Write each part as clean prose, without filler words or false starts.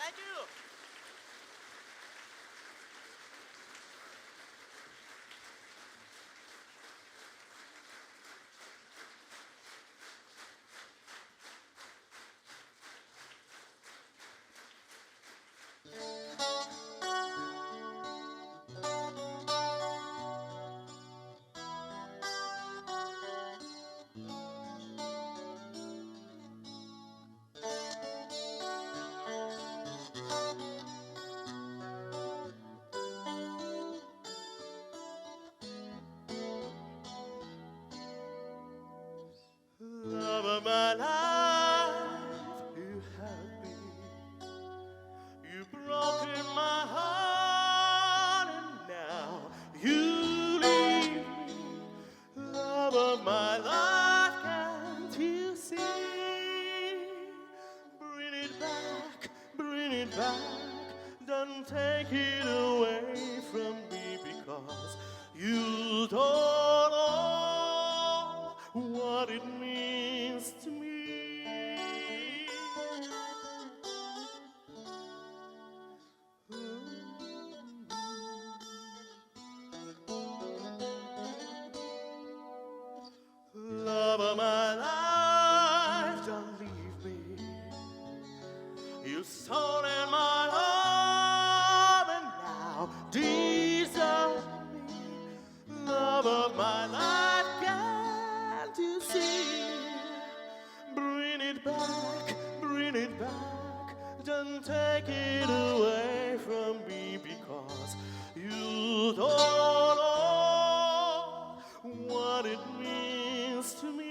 Thank you. Love of my life, you have been. You broken my heart, and now you leave me. Love of my life, can't you see? Bring it back, bring it back. Don't take it away from me because you don't know what it means to me. Love of my life, don't leave me. You stolen my love and now desert me. Love of my life, can't you see? Bring it back, bring it back. Don't take it away from me because you don't know what it means to me.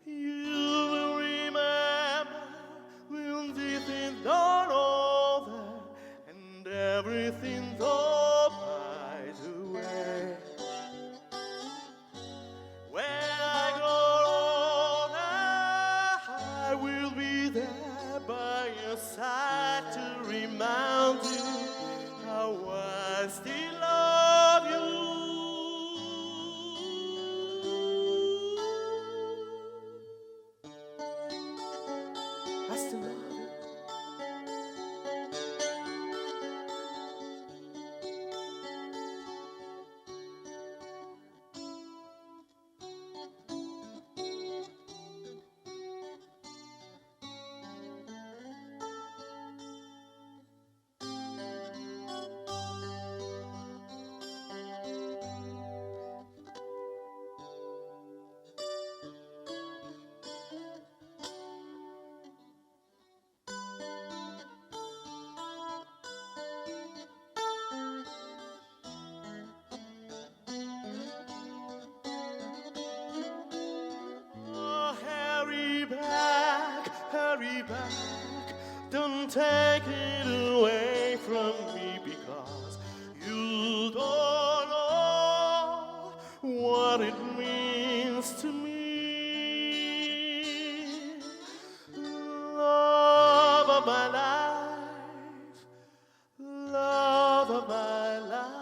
You will remember when this is done over and everything flies away. When I grow older, I will be there by your side to remind you how I still love you. I still love you. Oh, hurry back, don't take it away from me because you don't know what it means to me. Love of my life, love of my life.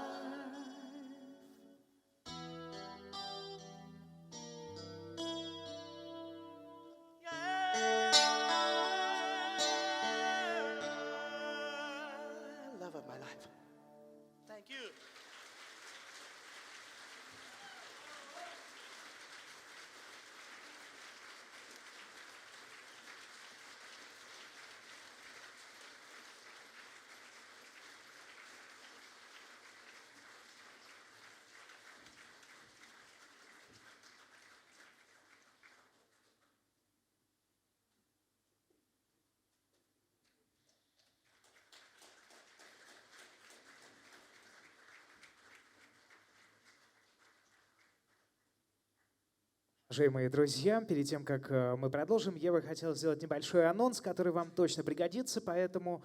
Love of my life. Thank you. Уважаемые друзья, перед тем, как мы продолжим, я бы хотел сделать небольшой анонс, который вам точно пригодится, поэтому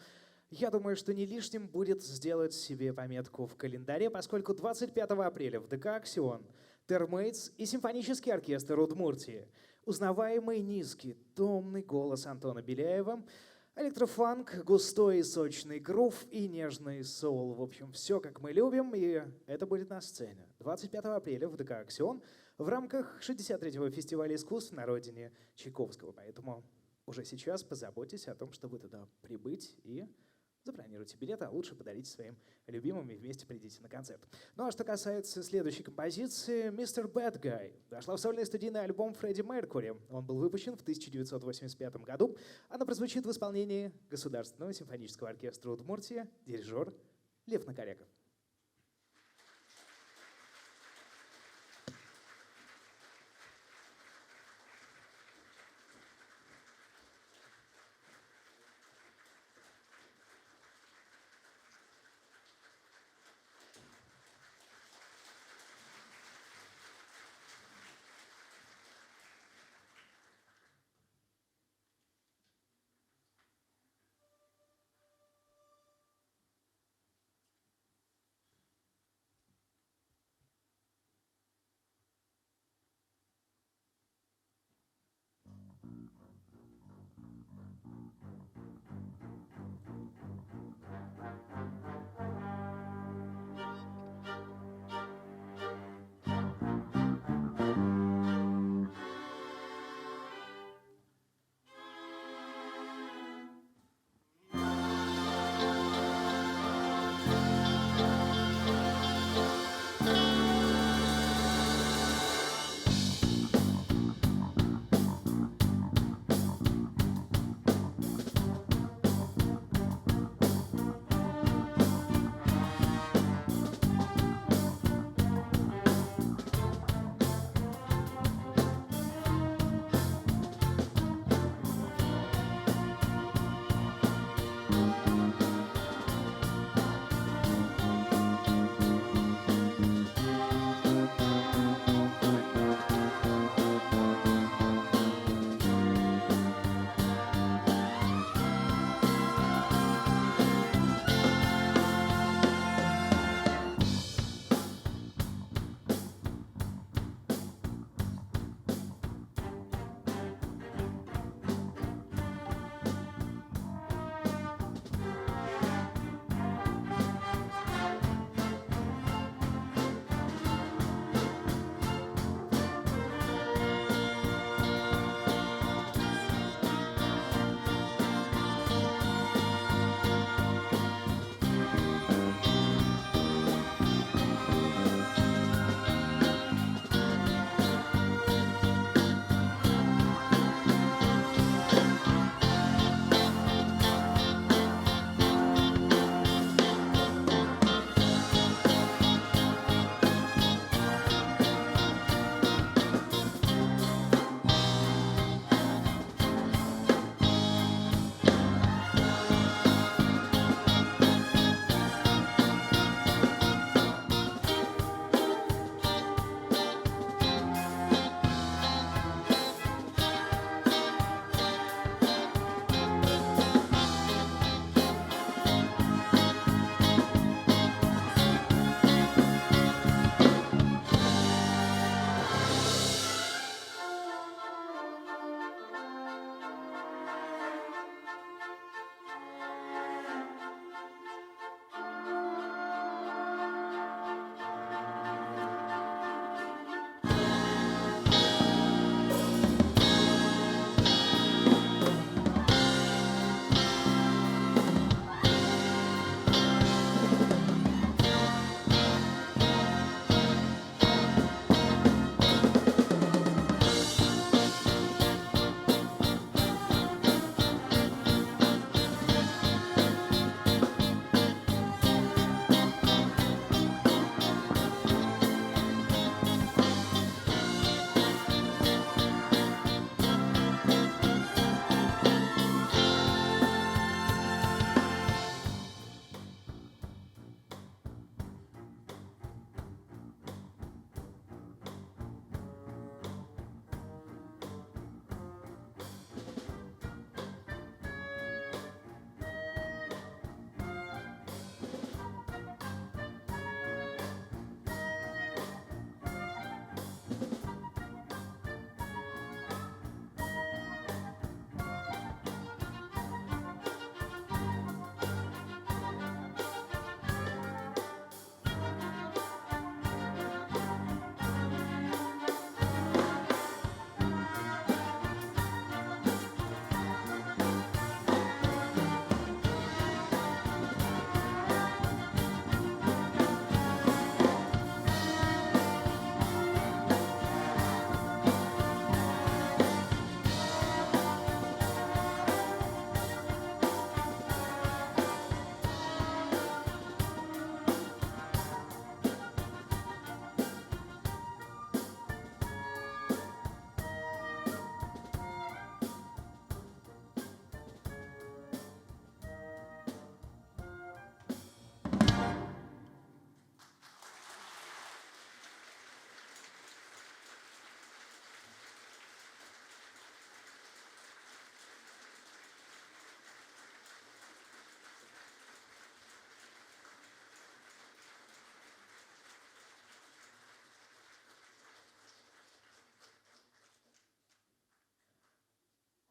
я думаю, что не лишним будет сделать себе пометку в календаре, поскольку 25 апреля в ДК «Аксион» Термейтс и симфонический оркестр Удмуртии, узнаваемый низкий, томный голос Антона Беляева, электрофанк, густой и сочный грув и нежный соул. В общем, все, как мы любим, и это будет на сцене. 25 апреля в ДК «Аксион» в рамках 63-го фестиваля искусств на родине Чайковского. Поэтому уже сейчас позаботьтесь о том, чтобы туда прибыть и забронируйте билеты, а лучше подарите своим любимым и вместе придите на концерт. Ну а что касается следующей композиции, «Mr. Bad Guy» вошла в сольный студийный альбом Фредди Меркьюри. Он был выпущен в 1985 году. Она прозвучит в исполнении Государственного симфонического оркестра Удмуртии, дирижер Лев Накоряков.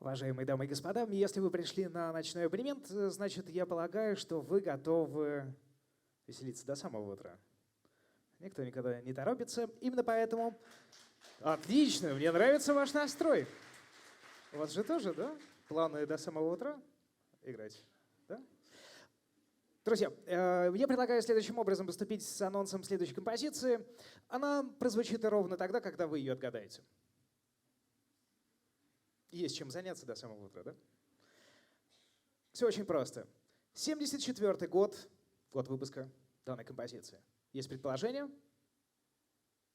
Уважаемые дамы и господа, если вы пришли на ночной абонемент, значит, я полагаю, что вы готовы веселиться до самого утра. Никто никогда не торопится. Именно поэтому... Отлично, мне нравится ваш настрой. У вас же тоже, да? Планы до самого утра играть, да? Друзья, я предлагаю следующим образом поступить с анонсом следующей композиции. Она прозвучит ровно тогда, когда вы ее отгадаете. Есть чем заняться до самого утра, да? Все очень просто. 74-й год выпуска данной композиции. Есть предположение?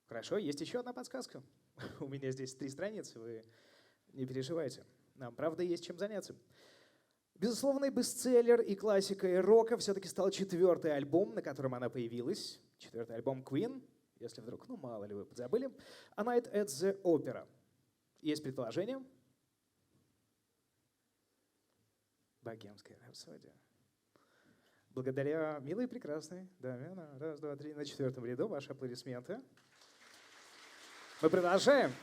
Хорошо, есть еще одна подсказка. У меня здесь 3 страницы, вы не переживайте. Нам, правда, есть чем заняться. Безусловный бестселлер и классикой рока все-таки стал 4-й альбом, на котором она появилась. 4-й альбом Queen, если вдруг, мало ли вы подзабыли. A Night at the Opera. Есть предположение? Богемская рапсодия. Благодаря милой и прекрасной даме, она 1, 2, 3 на 4-м ряду, ваши аплодисменты. Мы продолжаем.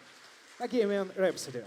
Bohemian Rhapsody.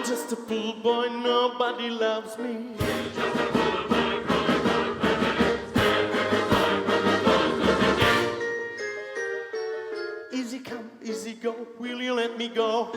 just a fool boy, nobody loves me. Easy come, easy go, will you let me go?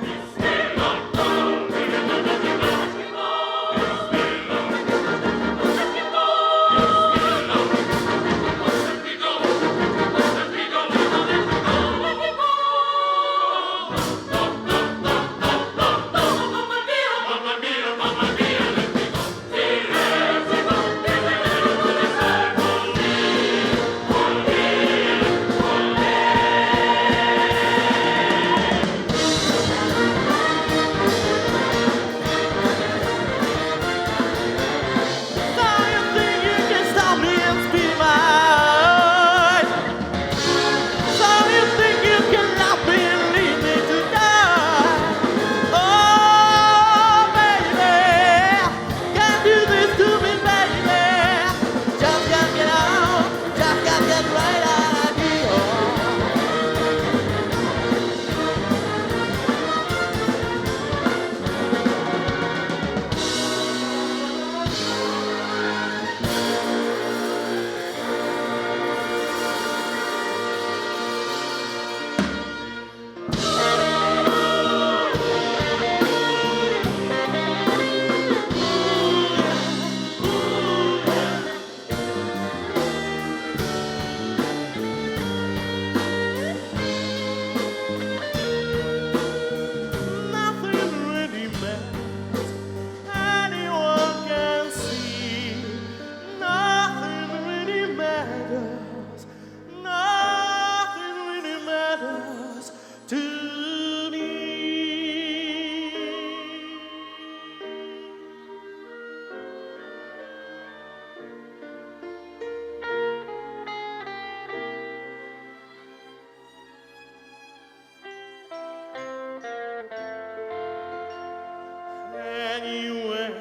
Anywhere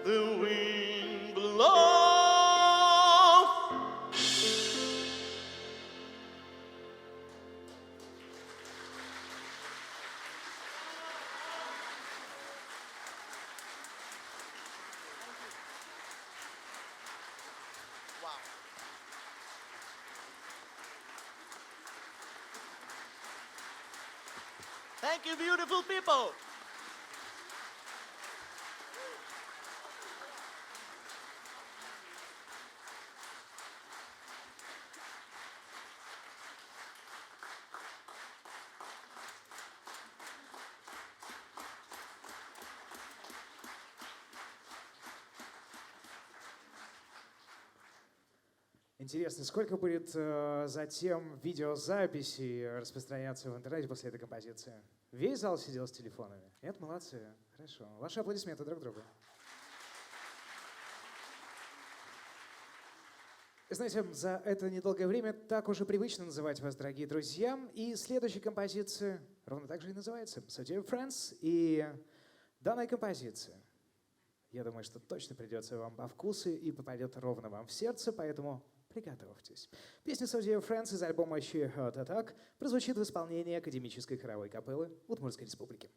the wind blows. Wow. Thank you, beautiful people. Интересно, сколько будет затем видеозаписи распространяться в интернете после этой композиции? Весь зал сидел с телефонами? Нет, молодцы. Хорошо. Ваши аплодисменты друг другу. Знаете, за это недолгое время так уже привычно называть вас, дорогие друзья. И следующая композиция ровно так же и называется «So Dear Friends». И данная композиция, я думаю, что точно придется вам по вкусу и попадет ровно вам в сердце, поэтому приготовьтесь. Песня «So Dear Friends» из альбома «She Heart Attack» прозвучит в исполнении Академической хоровой капеллы Удмуртской республики.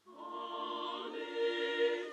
Only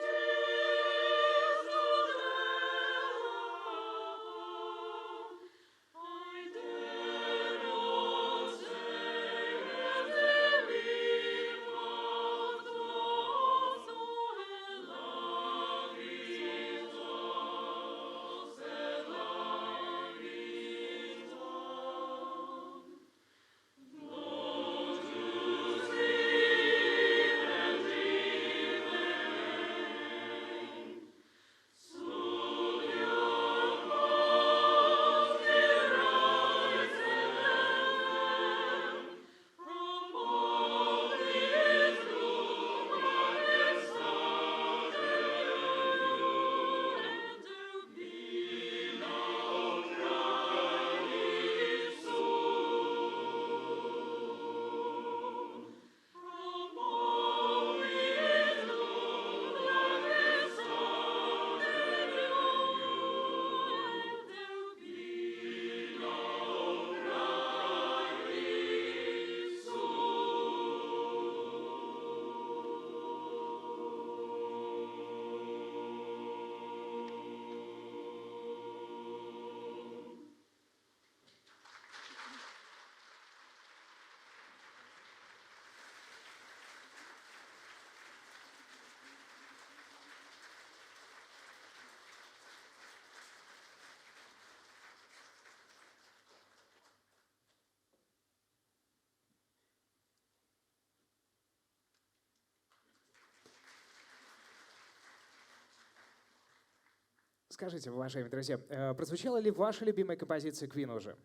Скажите, уважаемые друзья, прозвучала ли ваша любимая композиция Queen уже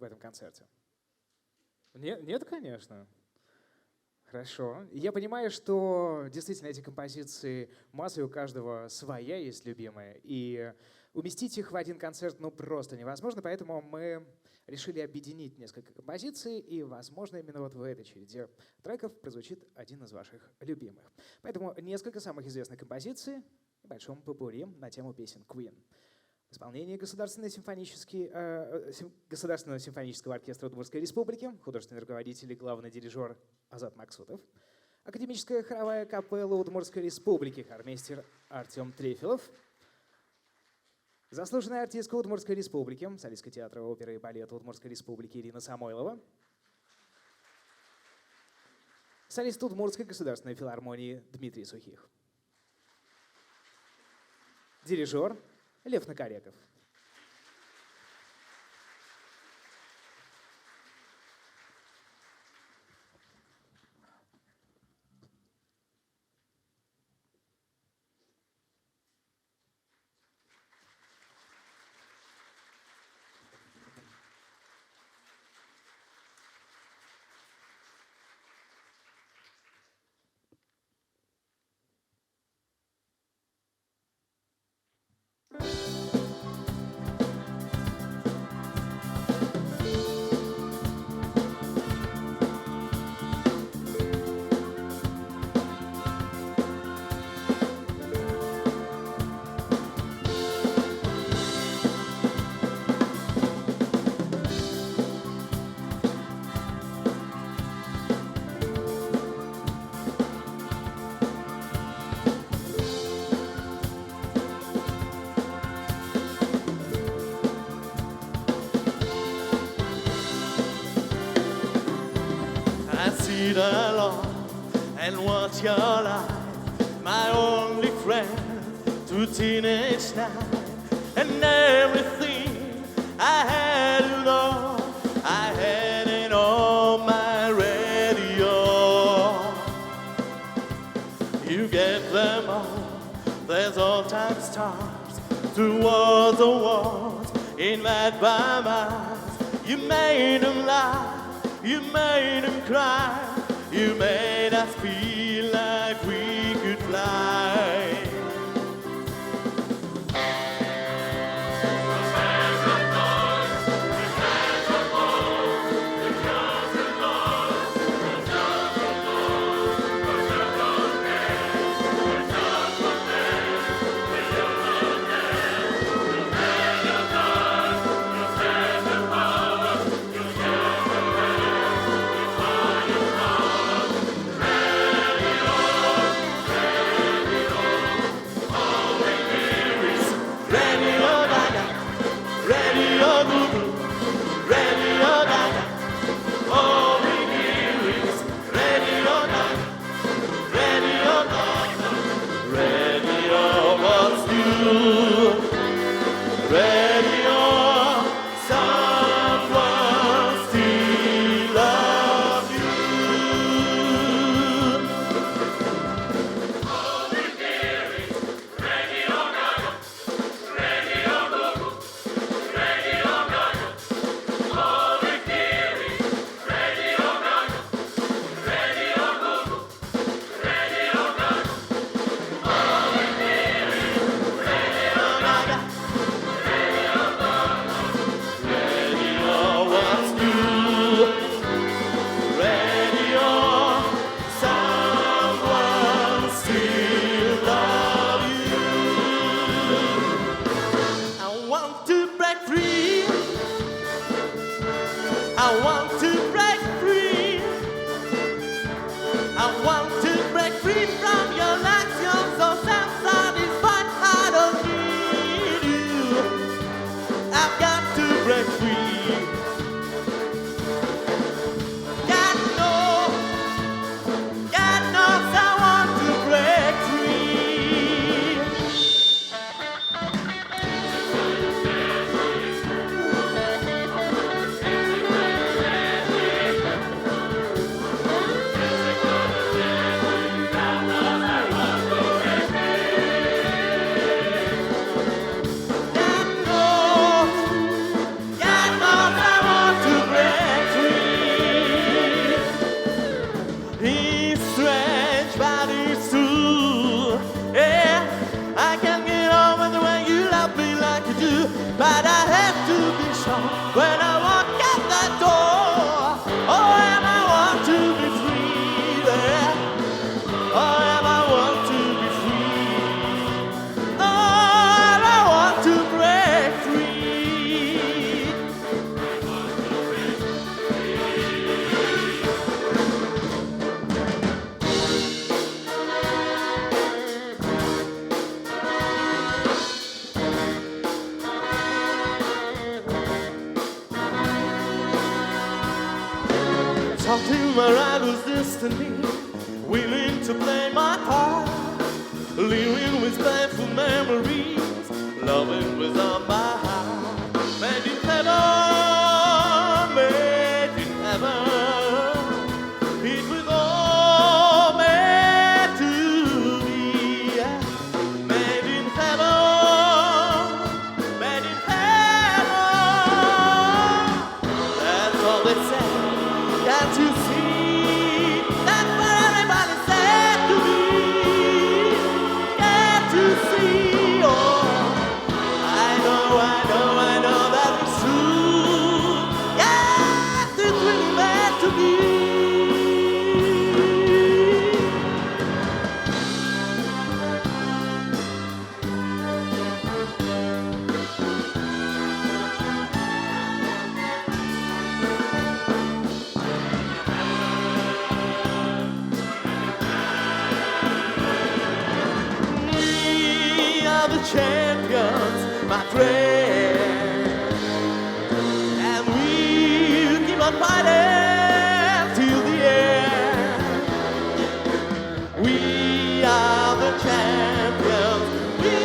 в этом концерте? Нет, нет, конечно. Хорошо. Я понимаю, что действительно эти композиции массовые, у каждого своя есть любимая, и уместить их в один концерт ну просто невозможно, поэтому мы решили объединить несколько композиций, и, возможно, именно вот в этой череде треков прозвучит один из ваших любимых. Поэтому несколько самых известных композиций в большом попурри на тему песен Queen. В исполнении Государственного симфонического оркестра Удмуртской республики, художественный руководитель и главный дирижер Азат Максутов, Академическая хоровая капелла Удмуртской республики, хормейстер Артем Трефилов, заслуженная артистка Удмуртской республики, солистка театра оперы и балета Удмуртской республики Ирина Самойлова, солист Удмуртской государственной филармонии Дмитрий Сухих, дирижер Лев Накореков. I see the Lord and what's your life, my only friend to teenage night, and everything I had it all, I had it on my radio. You get them all, there's all time stars towards the walls in that by miles. You made them laugh, you made them cry, you made us feel like we could fly. Until my rival's destiny, willing to play my part, living with painful memories, loving without my heart. Made in heaven, made in heaven, it was all meant to be. Made in heaven, made in heaven. That's all they say. Can't you see? That's what everybody said to me. Can't you see? Oh, I know that it's true. Yes, it's really meant to be. We are the champions, my friend, and we'll keep on fighting till the end. We are the champions, we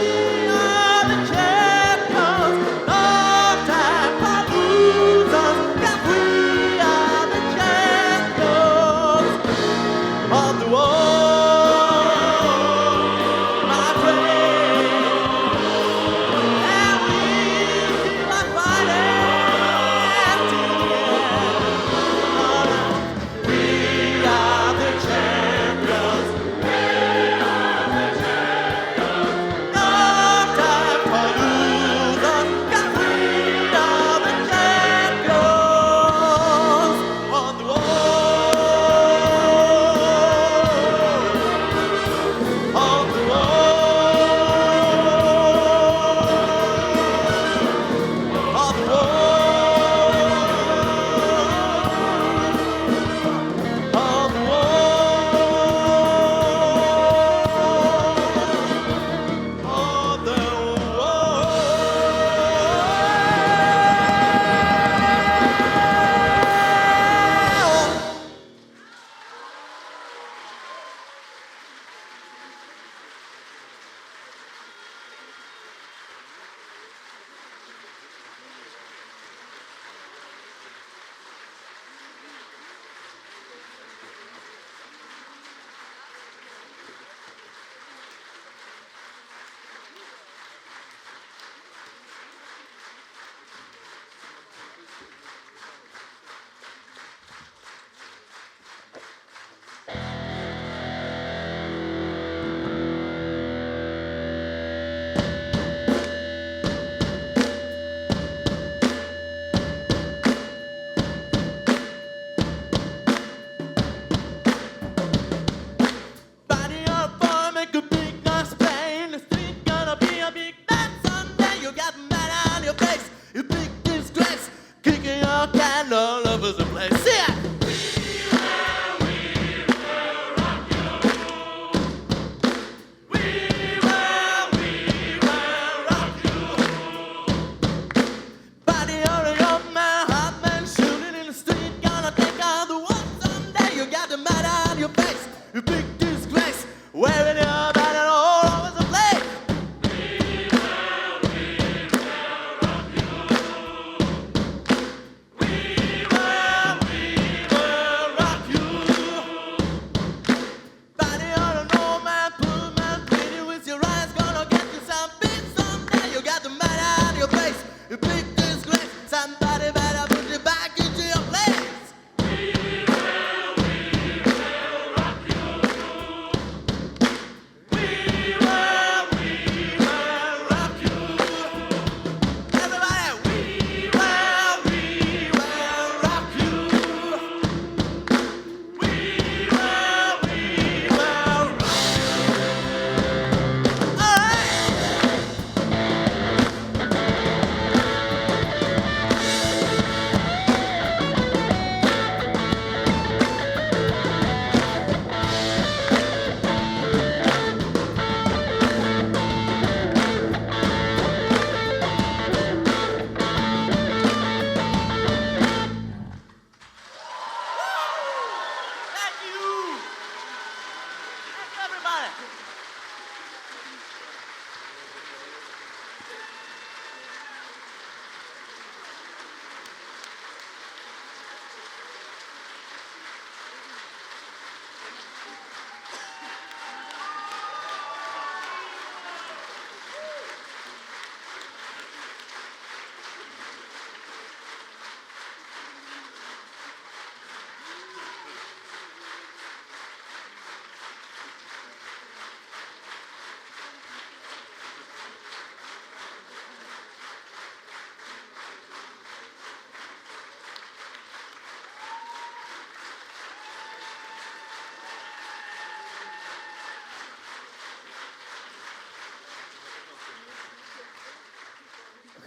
are the champions, no time for losers, yes, we are the champions of the world, my friend, and we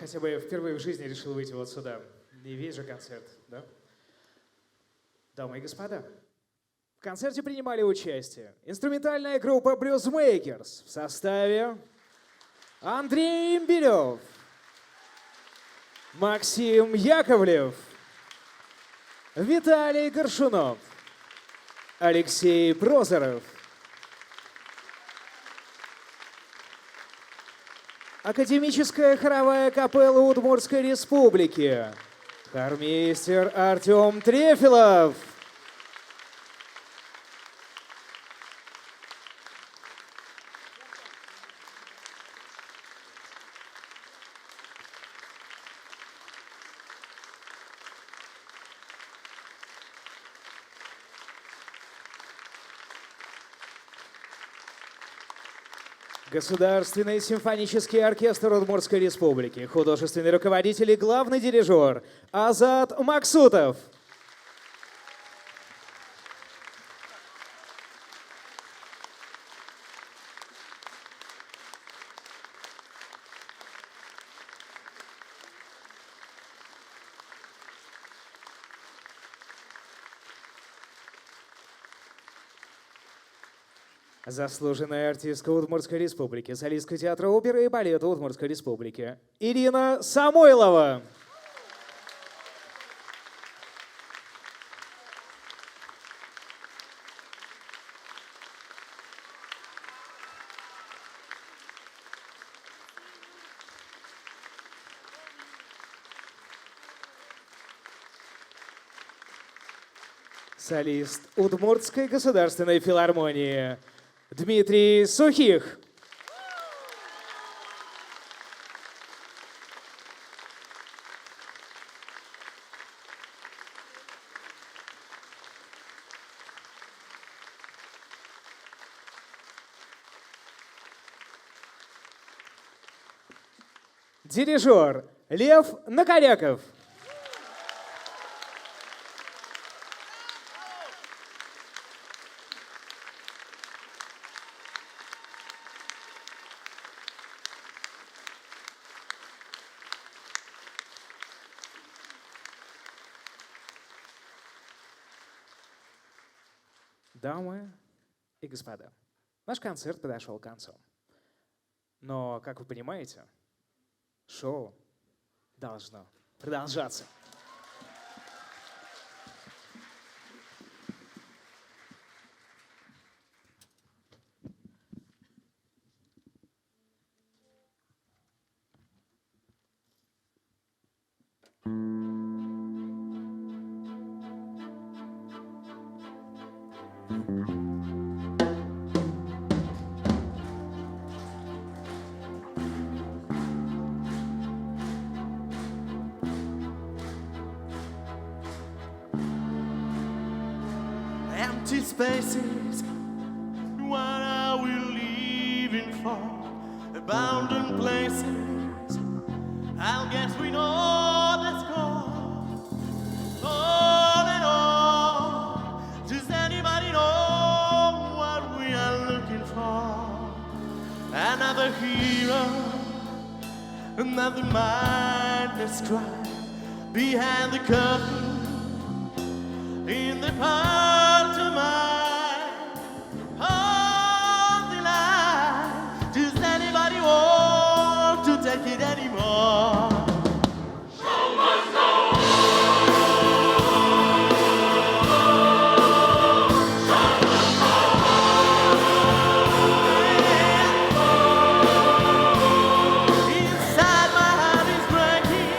хотя бы впервые в жизни решил выйти вот сюда. Не весь же концерт, да? Дамы и господа, в концерте принимали участие инструментальная группа Blues Makers в составе Андрей Имбирев, Максим Яковлев, Виталий Горшунов, Алексей Прозоров, Академическая хоровая капелла Удмуртской Республики, хормейстер Артем Трефилов, Государственный симфонический оркестр Удмуртской Республики, художественный руководитель и главный дирижер Азат Максутов. Заслуженная артистка Удмуртской Республики, солистка театра оперы и балета Удмуртской Республики Ирина Самойлова. Солист Удмуртской государственной филармонии Дмитрий Сухих. Дирижер Лев Накоряков. Дамы и господа, наш концерт подошел к концу. Но, как вы понимаете, шоу должно продолжаться. Empty spaces, what are we leaving for? Abandoned places, I guess we know the score. All in all, does anybody know what we are looking for? Another hero, another mindless crime behind the curtain in the pantomime of the line. Does anybody want to take it anymore? Show must go. Show must go. Inside my heart is breaking,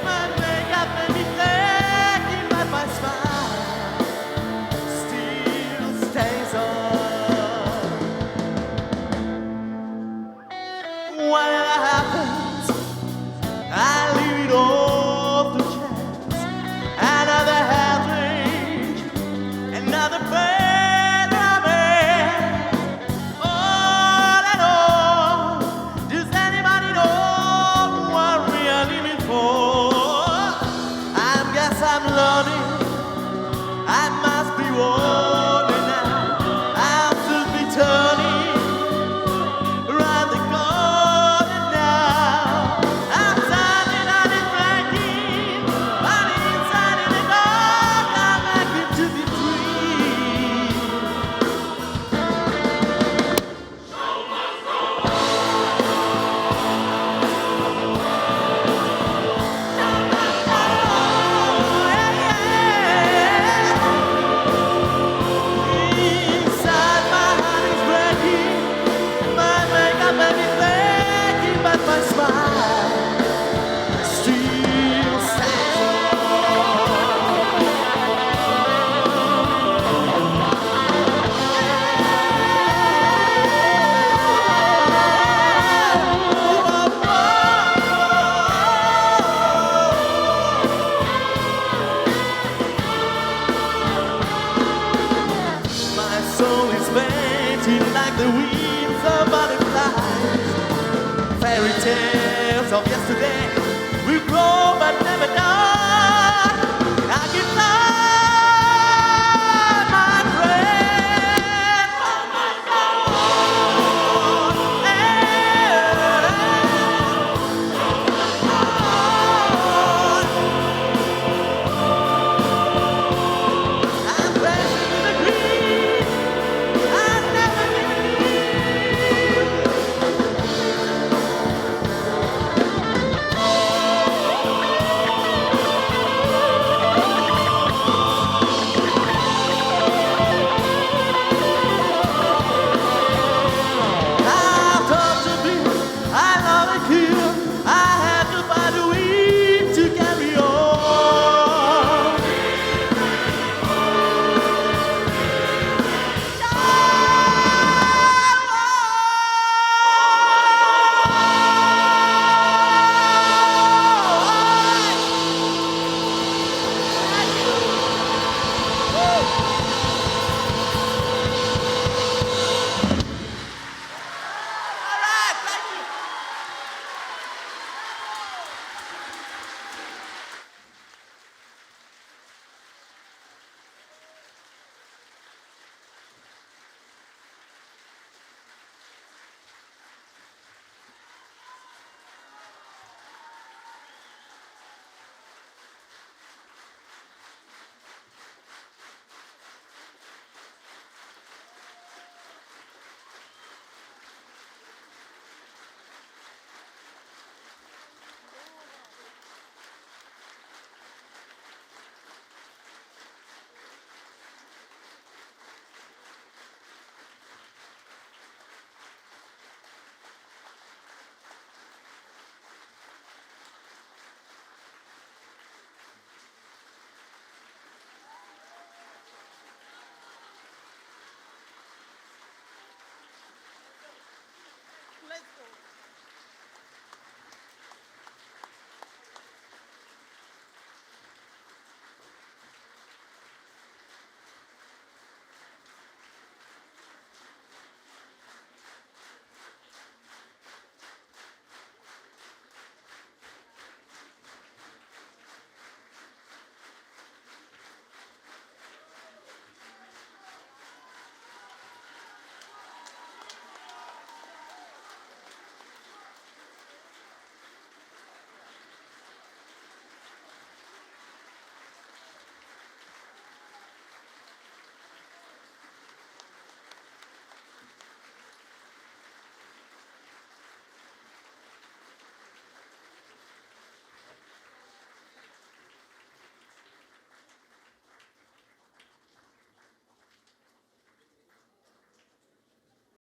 my makeup made me thinking, but my smile still stays on. Whatever happens, I leave it all to chance. Another heartache, another better man. All in all, does anybody know what we are living for? I guess I'm learning. I must be warning now. I should be turning around the corner fairy tales of yesterday will grow but never die.